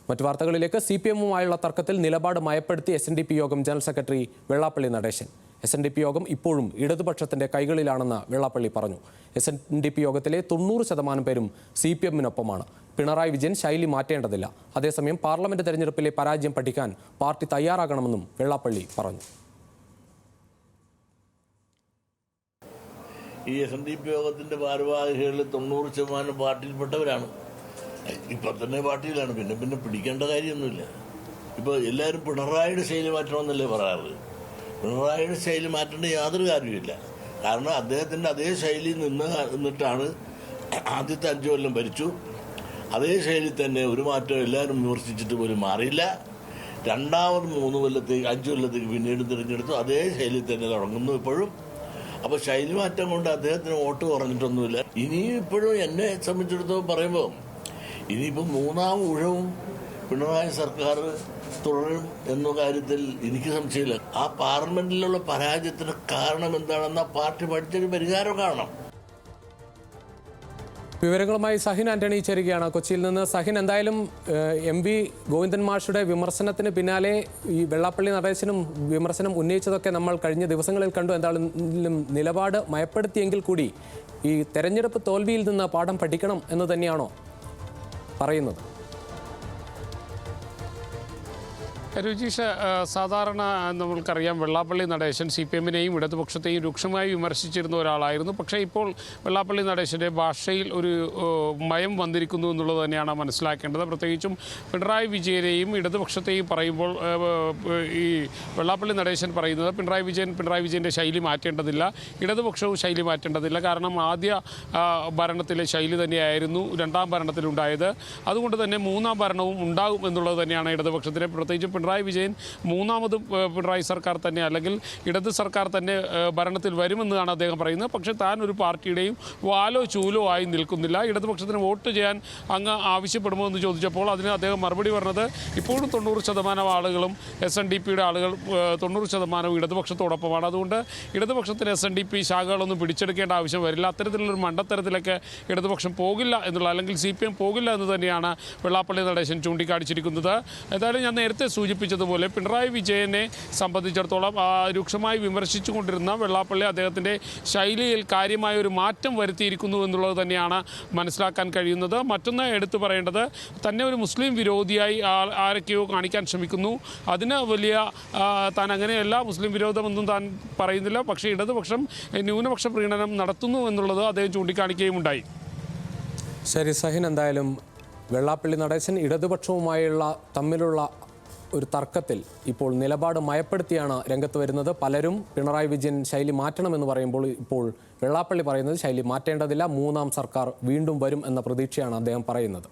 മറ്റു വാർത്തകളിലേക്ക് CPM-ഉമായുള്ള തർക്കത്തിൽ നിലപാട് മയപ്പെടുത്തി SNDP യോഗം general secretary Vellappally Natesan. SNDP യോഗം ഇപ്പോഴും ഇടതുപക്ഷത്തിന്റെ കൈകളിലാണെന്ന് വെള്ളാപ്പള്ളി പറഞ്ഞു. SNDP യോഗത്തിലെ 90% പേരും CPM-നൊപ്പമാണ്. പിണറായി വിജയൻ ശൈലി മാറ്റേണ്ടതില്ല. അതേസമയം പാർലമെന്റ് തെരഞ്ഞെടുപ്പിലെ പരാജയം പഠിക്കാൻ പാർട്ടി തയ്യാറാകണമെന്നും വെള്ളാപ്പള്ളി പറഞ്ഞു. ഈ SNDP യോഗത്തിന്റെ ഭാരവാഹികളിൽ 90% പാർട്ടിയിൽപ്പെട്ടവരാണ്. ഇപ്പൊ തന്നെ പാർട്ടിയിലാണ്. പിന്നെ പിടിക്കേണ്ട കാര്യമൊന്നുമില്ല. ഇപ്പൊ എല്ലാവരും പിണറായിയുടെ ശൈലി മാറ്റണമെന്നല്ലേ പറയാറ്. പിണറായിയുടെ ശൈലി മാറ്റേണ്ട യാതൊരു കാര്യമില്ല. കാരണം അദ്ദേഹത്തിന്റെ അതേ ശൈലി നിന്നിട്ടാണ് ആദ്യത്തെ 5 കൊല്ലം ഭരിച്ചു. അതേ ശൈലി തന്നെ ഒരു മാറ്റം എല്ലാവരും വിമർശിച്ചിട്ട് പോലും മാറിയില്ല. രണ്ടാമത് 3 കൊല്ലത്തേക്ക് 5 കൊല്ലത്തേക്ക് പിന്നീട് തിരഞ്ഞെടുത്തു. അതേ ശൈലി തന്നെ തുടങ്ങുന്നു ഇപ്പോഴും. അപ്പോൾ ശൈലി മാറ്റം കൊണ്ട് അദ്ദേഹത്തിന് വോട്ട് കുറഞ്ഞിട്ടൊന്നുമില്ല. ഇനിയും ഇപ്പോഴും എന്നെ സംബന്ധിച്ചിടത്തോളം പറയുമ്പോൾ ഇനിയിപ്പോൾ 3ാം ഊഴവും പിണറായി സർക്കാർ തുടരും എന്ന കാര്യത്തിൽ എനിക്ക് സംശയമില്ല. ആ പാർലമെന്റിലുള്ള പരാജയത്തിന് കാരണം എന്താണെന്ന് ആ പാർട്ടി പഠിച്ചൊരു പരിഹാരം കാണണം. വിവരങ്ങളുമായി സഹിൻ ആന്റണി ചേരുകയാണ് കൊച്ചിയിൽ നിന്ന്. സഹിൻ, എന്തായാലും MV ഗോവിന്ദൻ മാഷുടെ വിമർശനത്തിന് പിന്നാലെ ഈ വെള്ളാപ്പള്ളി നടേശനും വിമർശനം ഉന്നയിച്ചതൊക്കെ നമ്മൾ കഴിഞ്ഞ ദിവസങ്ങളിൽ കണ്ടു. എന്തായാലും നിലപാട് മയപ്പെടുത്തിയെങ്കിൽ കൂടി ഈ തെരഞ്ഞെടുപ്പ് തോൽവിയിൽ നിന്ന് പാഠം പഠിക്കണം എന്ന് തന്നെയാണോ പറയുന്നത്? രുചീഷ, സാധാരണ നമ്മൾക്കറിയാം വെള്ളാപ്പള്ളി നടേശൻ CPM-നെയും ഇടതുപക്ഷത്തെയും രൂക്ഷമായി വിമർശിച്ചിരുന്ന ഒരാളായിരുന്നു. പക്ഷേ ഇപ്പോൾ വെള്ളാപ്പള്ളി നടേശൻ്റെ ഭാഷയിൽ ഒരു മയം വന്നിരിക്കുന്നു എന്നുള്ളത് തന്നെയാണ് മനസ്സിലാക്കേണ്ടത്. പ്രത്യേകിച്ചും പിണറായി വിജയനെയും ഇടതുപക്ഷത്തെയും പറയുമ്പോൾ ഈ വെള്ളാപ്പള്ളി നടേശൻ പറയുന്നത് പിണറായി വിജയൻ്റെ ശൈലി മാറ്റേണ്ടതില്ല, ഇടതുപക്ഷവും ശൈലി മാറ്റേണ്ടതില്ല. കാരണം ആദ്യ ഭരണത്തിലെ ശൈലി തന്നെയായിരുന്നു 2ാം ഭരണത്തിലുണ്ടായത്. അതുകൊണ്ട് തന്നെ 3ാം ഭരണവും ഉണ്ടാകും എന്നുള്ളത് തന്നെയാണ് ഇടതുപക്ഷത്തിന്. പ്രത്യേകിച്ചും പിണറായി വിജയൻ 3ാമതും പിണറായി സർക്കാർ തന്നെ അല്ലെങ്കിൽ ഇടത് സർക്കാർ തന്നെ ഭരണത്തിൽ വരുമെന്നാണ് അദ്ദേഹം പറയുന്നത്. പക്ഷേ താൻ ഒരു പാർട്ടിയുടെയും വാലോ ചൂലോ ആയി നിൽക്കുന്നില്ല. ഇടതുപക്ഷത്തിന് വോട്ട് ചെയ്യാൻ അങ്ങ് ആവശ്യപ്പെടുമോ എന്ന് ചോദിച്ചപ്പോൾ അതിന് അദ്ദേഹം മറുപടി പറഞ്ഞത് ഇപ്പോഴും 90% ആളുകളും SNDP-യുടെ ആളുകൾ 90% ഇടതുപക്ഷത്തോടൊപ്പമാണ്. അതുകൊണ്ട് ഇടതുപക്ഷത്തിന് SNDP ശാഖകളൊന്നും പിടിച്ചെടുക്കേണ്ട ആവശ്യം വരില്ല. അത്തരത്തിലുള്ളൊരു മണ്ടത്തരത്തിലൊക്കെ ഇടതുപക്ഷം പോകില്ല എന്നുള്ള അല്ലെങ്കിൽ CPM പോകില്ല എന്ന് തന്നെയാണ് വെള്ളാപ്പള്ളി നടേശൻ ചൂണ്ടിക്കാണിച്ചിരിക്കുന്നത്. എന്തായാലും ഞാൻ നേരത്തെ സൂചിപ്പിച്ചതുപോലെ പിണറായി വിജയനെ സംബന്ധിച്ചിടത്തോളം രൂക്ഷമായി വിമർശിച്ചുകൊണ്ടിരുന്ന വെള്ളാപ്പള്ളി അദ്ദേഹത്തിൻ്റെ ശൈലിയിൽ കാര്യമായ ഒരു മാറ്റം വരുത്തിയിരിക്കുന്നു എന്നുള്ളത് തന്നെയാണ് മനസ്സിലാക്കാൻ കഴിയുന്നത്. മറ്റൊന്ന് എടുത്തു പറയേണ്ടത് തന്നെ ഒരു മുസ്ലിം വിരോധിയായി ആരൊക്കെയോ കാണിക്കാൻ ശ്രമിക്കുന്നു. അതിന് വലിയ താൻ അങ്ങനെയല്ല, മുസ്ലിം വിരോധമൊന്നും താൻ പറയുന്നില്ല. പക്ഷേ ഇടതുപക്ഷം ന്യൂനപക്ഷ പ്രീണനം നടത്തുന്നു എന്നുള്ളത് അദ്ദേഹം ചൂണ്ടിക്കാണിക്കുകയും ഉണ്ടായി. ശരി സഹിൻ, എന്തായാലും വെള്ളാപ്പള്ളി നടേശൻ ഇടതുപക്ഷവുമായുള്ള തമ്മിലുള്ള ഒരു തർക്കത്തിൽ ഇപ്പോൾ നിലപാട് മയപ്പെടുത്തിയാണ് രംഗത്ത് വരുന്നത്. പലരും പിണറായി വിജയൻ ശൈലി മാറ്റണമെന്ന് പറയുമ്പോൾ ഇപ്പോൾ വെള്ളാപ്പള്ളി പറയുന്നത് ശൈലി മാറ്റേണ്ടതില്ല, 3ാം സർക്കാർ വീണ്ടും വരും എന്ന പ്രതീക്ഷയാണ് അദ്ദേഹം പറയുന്നത്.